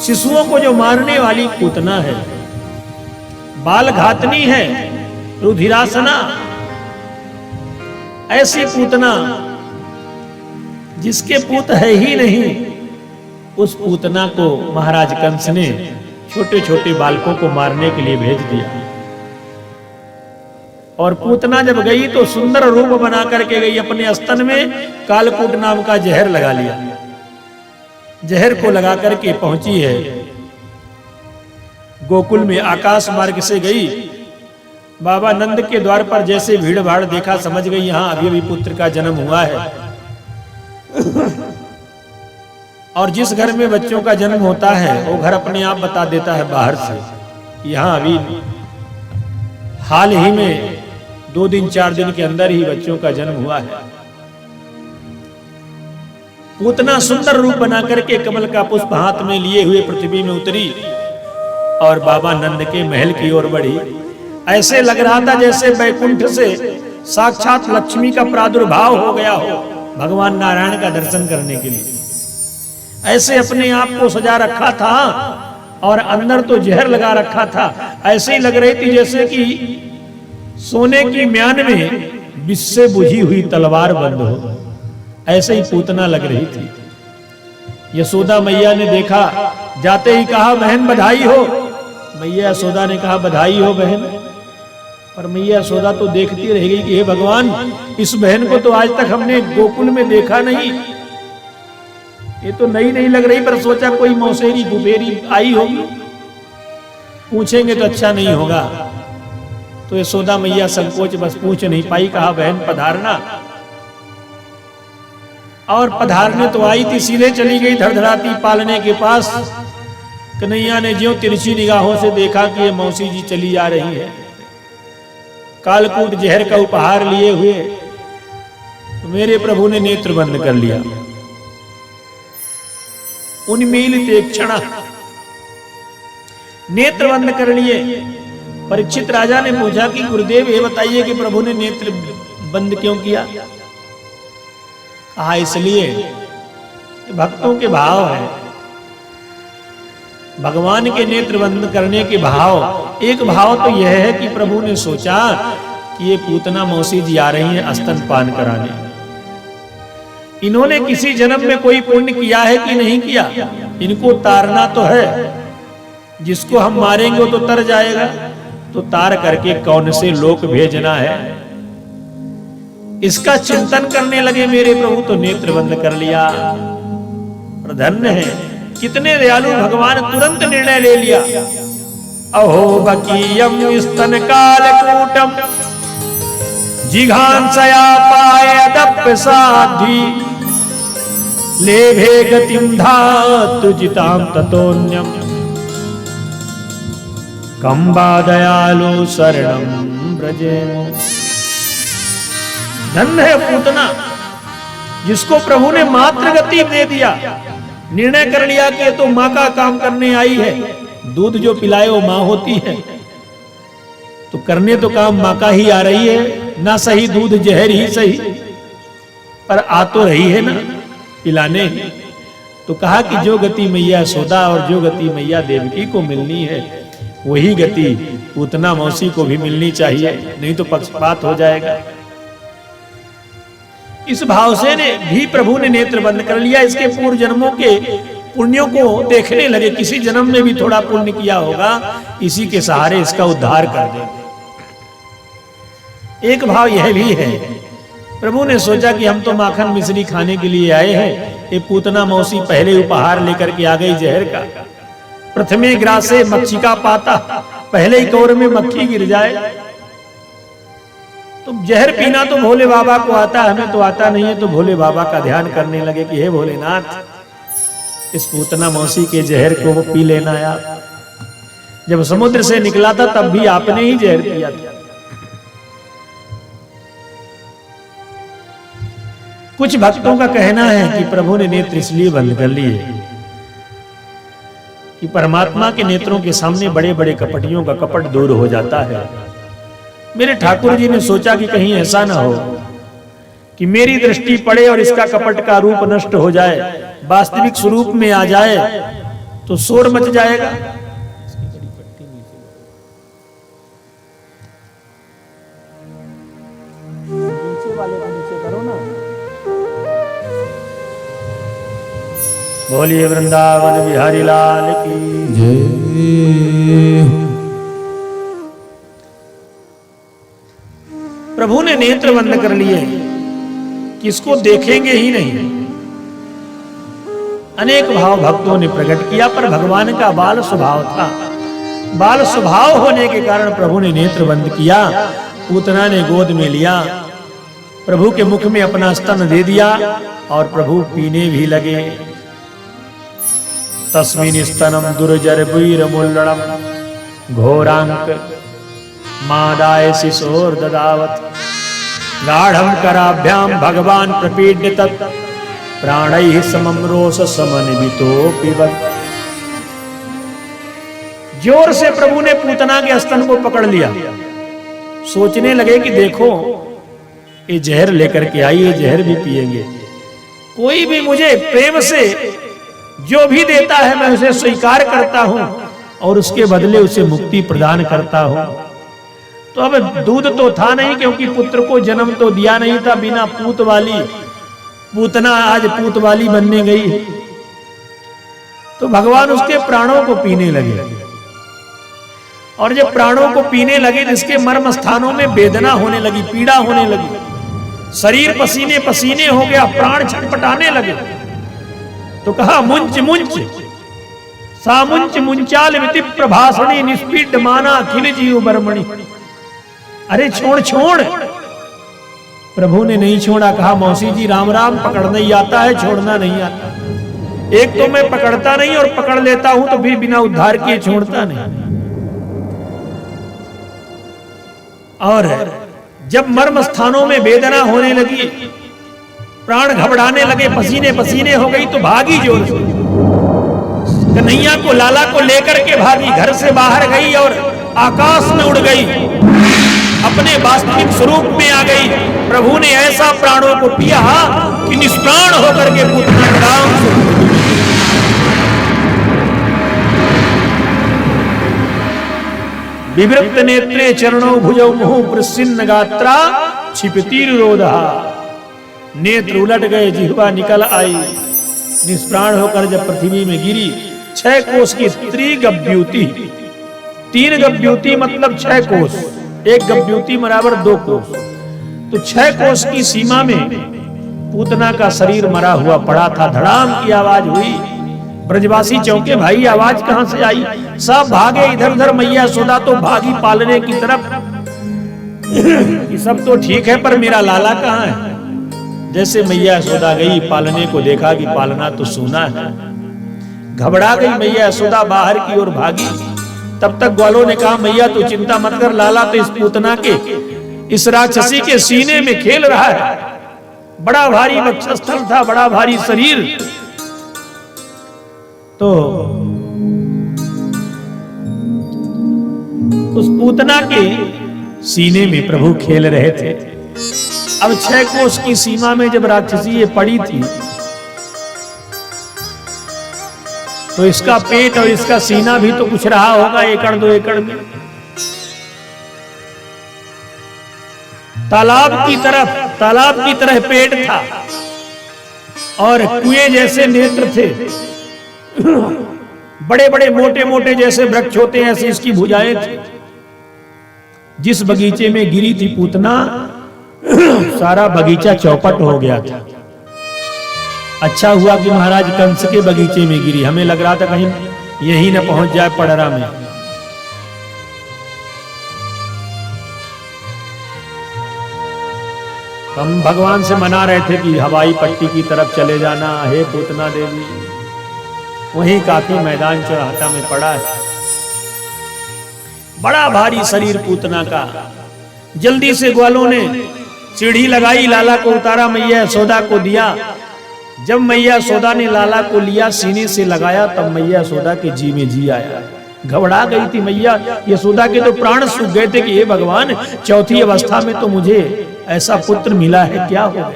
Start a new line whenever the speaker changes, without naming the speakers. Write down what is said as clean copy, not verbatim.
शिशुओं को जो मारने वाली पूतना है, बाल घातनी है, रुधिरासना, ऐसी पूतना जिसके पूत है ही नहीं, उस पूतना को महाराज कंस ने छोटे छोटे बालकों को मारने के लिए भेज दिया। और पूतना जब गई तो सुंदर रूप बना करके गई, अपने स्तन में कालकूट नाम का जहर लगा लिया। जहर को लगा करके पहुंची है गोकुल में, आकाश मार्ग से गई। बाबा नंद के द्वार पर जैसे भीड़ भाड़ देखा, समझ गई यहां अभी अभी पुत्र का जन्म हुआ है। और जिस घर में बच्चों का जन्म होता है वो घर अपने आप बता देता है बाहर से, यहां अभी हाल ही में 2 दिन 4 दिन के अंदर ही बच्चों का जन्म हुआ है। पूतना सुंदर रूप बना करके कमल का पुष्प हाथ में लिए हुए पृथ्वी में उतरी और बाबा नंद के महल की ओर बढ़ी। ऐसे लग रहा था जैसे बैकुंठ से साक्षात लक्ष्मी का प्रादुर्भाव हो गया हो, भगवान नारायण का दर्शन करने के लिए। ऐसे अपने आप को सजा रखा था और अंदर तो जहर लगा रखा था। ऐसे ही लग रही थी जैसे कि सोने की म्यान में विष से बुझी हुई तलवार बंद हो, ऐसे ही पूतना लग रही थी। यशोदा मैया ने देखा, जाते ही कहा बहन बधाई हो। मैया यशोदा ने कहा बधाई हो बहन। पर मैया यशोदा तो देखती रह गई कि हे भगवान, इस बहन को तो आज तक हमने गोकुल में देखा नहीं, ये तो नई नहीं लग रही। पर सोचा कोई मौसेरी गुबेरी आई होगी, पूछेंगे तो अच्छा नहीं होगा। तो यशोदा मैया संकोच बस पूछ नहीं पाई, कहा बहन पधारना। और पधारने तो आई थी, सीधे चली गई धड़धड़ाती पालने के पास। कन्हैया ने ज्यों तिरछी निगाहों से देखा कि ये मौसी जी चली आ रही है, कालकूट जहर का उपहार लिए हुए, तो मेरे प्रभु ने नेत्र बंद कर लिया। उन्मीलित क्षण नेत्र बंद कर लिए। परीक्षित राजा ने पूछा कि गुरुदेव ये बताइए कि प्रभु ने नेत्र बंद क्यों किया? कहा इसलिए भक्तों के भाव है, भगवान के नेत्र बंद करने के भाव। एक भाव तो यह है कि प्रभु ने सोचा कि ये पूतना मौसी जी आ रही हैं स्तनपान कराने, इन्होंने किसी जन्म में कोई पुण्य किया है कि नहीं किया, इनको तारना तो है। जिसको हम मारेंगे तो तर जाएगा, तो तार करके कौन से लोक भेजना है, इसका चिंतन करने लगे मेरे प्रभु। तो नेत्र बंद कर लिया। धन्य है, कितने दयालु भगवान, तुरंत निर्णय ले लिया। अहो बकीयम स्तन कालकूटम जिघांसया पायदप्य साध्वी लेभे गतिम धातु जिताम ततोन्यम कंबा दयालु शरणम ब्रजेमो। धन्य है पूतना, जिसको प्रभु ने मात्र गति दे दिया। निर्णय कर लिया कि ये तो माँ का काम करने आई है, दूध जो पिलाए वो माँ होती है, तो करने तो काम माँ का ही आ रही है। ना सही दूध जहर ही सही, पर आ तो रही है ना पिलाने। तो कहा कि जो गति मैया यशोदा और जो गति मैया देवकी को मिलनी है, वही गति पूतना मौसी को भी मिलनी चाहिए, नहीं तो पक्षपात हो जाएगा। इस भाव से भी प्रभु ने नेत्र बंद कर लिया। इसके पूर्व जन्मों के पुण्यों को देखने लगे, किसी जन्म में भी थोड़ा पुण्य किया होगा, इसी के सहारे इसका उद्धार कर देंगे। एक भाव यह भी है, प्रभु ने सोचा कि हम तो माखन मिश्री खाने के लिए आए हैं, ये पूतना मौसी पहले उपहार लेकर के आ गई जहर का। प्रथमे ग्रासे मक्षिका पाता, पहले ही कौर में मक्खी गिर जाए। तो जहर पीना तो भोले बाबा को आता, हमें तो आता नहीं है। तो भोले बाबा का ध्यान करने लगे कि हे भोलेनाथ, इस पूतना मौसी के जहर को वो पी लेना आप। जब समुद्र से निकला था तब भी आपने ही जहर पिया था। कुछ भक्तों का कहना है कि प्रभु ने नेत्र इसलिए बंद कर लिए कि परमात्मा के नेत्रों के सामने बड़े बड़े कपटियों का कपट दूर हो जाता है। मेरे ठाकुर जी ने सोचा कि कहीं ऐसा ना हो कि मेरी दृष्टि पड़े और इसका कपट का रूप नष्ट हो जाए, वास्तविक स्वरूप में आ जाए, तो शोर मच जाएगा। नीचे वाले को नीचे करो ना। बोलिए वृंदावन बिहारी लाल की जय। प्रभु ने नेत्र बंद कर लिए, किसको देखेंगे ही नहीं। अनेक भाव भक्तों ने प्रकट किया, पर भगवान का बाल स्वभाव था। बाल स्वभाव होने के कारण प्रभु ने नेत्र बंद किया। पूतना ने गोद में लिया, प्रभु के मुख में अपना स्तन दे दिया और प्रभु पीने भी लगे। तस्मिन् स्तनम दुर्जर वीर मुल्लड़म घोरांक मादाय शिशोर ददावत गाढ़म कराभ्याम भगवान प्रपीड्य तत् प्राणैः समम रोष समन्वितो पिबत। जोर से प्रभु ने पूतना के स्तन को पकड़ लिया। सोचने लगे कि देखो ये जहर लेकर के आई, ये जहर भी पिएंगे। कोई भी मुझे प्रेम से जो भी देता है मैं उसे स्वीकार करता हूं और उसके बदले उसे मुक्ति प्रदान करता हूं। तो अब दूध तो था नहीं, क्योंकि पुत्र को जन्म तो दिया नहीं था बिना पूत वाली। पूतना आज पूत वाली बनने गई, तो भगवान उसके प्राणों को पीने लगे। और जब प्राणों को पीने लगे, जिसके मर्म स्थानों में वेदना होने लगी, पीड़ा होने लगी, शरीर पसीने पसीने हो गया, प्राण छटपटाने लगे, तो कहा मुंच मुंच सामुंच मुंचाल विति प्रभासणी निष्पीड माना अखिल जीव बर्मणि। अरे छोड़ छोड़। प्रभु ने नहीं छोड़ा, कहा मौसी जी राम राम, पकड़ना ही आता है, छोड़ना नहीं आता। एक तो मैं पकड़ता नहीं और पकड़ लेता हूं तो भी बिना उद्धार किए छोड़ता नहीं। और जब मर्म स्थानों में वेदना होने लगी, प्राण घबराने लगे, पसीने पसीने हो गई, तो भागी जोर से। कन्हैया को लाला को लेकर के भागी, घर से बाहर गई और आकाश में उड़ गई, अपने वास्तविक स्वरूप में आ गई। प्रभु ने ऐसा प्राणों को पिया कि निष्प्राण होकर के पूतना राम से विवृत नेत्रे चरणों भुजौ मुहुः प्रसिन्न गात्रा क्षिपतिर् रोदः। नेत्र उलट गए, जिह्वा निकल आई, निष्प्राण होकर जब पृथ्वी में गिरी। 6 कोस की त्रिगभ्यूति, 3 गभ्यूति मतलब 6 कोस, 1 गभ्यूति बराबर 2 कोस, तो 6 कोस की सीमा में पूतना का शरीर मरा हुआ पड़ा था। धड़ाम की आवाज हुई, ब्रजवासी चौंके, भाई आवाज कहां से आई? सब भागे इधर उधर। मैया यशोदा तो भागी पालने की तरफ, ये सब तो ठीक है पर मेरा लाला कहां है? जैसे मैया यशोदा गई पालने को, देखा कि पालना तो सूना है। घबरा गई मैया यशोदा, बाहर की ओर भागी। तब तक ग्वालों ने कहा मैया तू चिंता मत कर, लाला तो इस पूतना के, इस राक्षसी के सीने में खेल रहा है। बड़ा भारी वक्षस्थल था, बड़ा भारी शरीर, तो उस पूतना के सीने में प्रभु खेल रहे थे। अब 6 कोस की सीमा में जब राक्षसी ये पड़ी थी, तो इसका पेट और इसका सीना भी तो कुछ रहा होगा, 1 एकड़ 2 एकड़ में। तालाब की तरह पेट था और कुएं जैसे नेत्र थे। बड़े बड़े मोटे मोटे जैसे वृक्ष होते हैं ऐसी इसकी भुजाएं थी। जिस बगीचे में गिरी थी पूतना, सारा बगीचा चौपट हो गया था। अच्छा हुआ कि महाराज कंस के बगीचे में गिरी, हमें लग रहा था कहीं यहीं न पहुंच जाए पड़रा में। हम भगवान से मना रहे थे कि हवाई पट्टी की तरफ चले जाना, हे पूतना देवी, वहीं काफी मैदान चौराहा में पड़ा है। बड़ा भारी शरीर पूतना का। जल्दी से ग्वालों ने सीढ़ी लगाई, लाला को उतारा, मैया यशोदा को दिया। जब मैया यशोदा ने लाला को लिया, सीने से लगाया, तब मैया यशोदा के जी में जी आया। घबरा गई थी मैया यशोदा के, तो प्राण सूख गए थे कि हे भगवान, चौथी अवस्था में तो मुझे ऐसा पुत्र मिला है, क्या हो गया?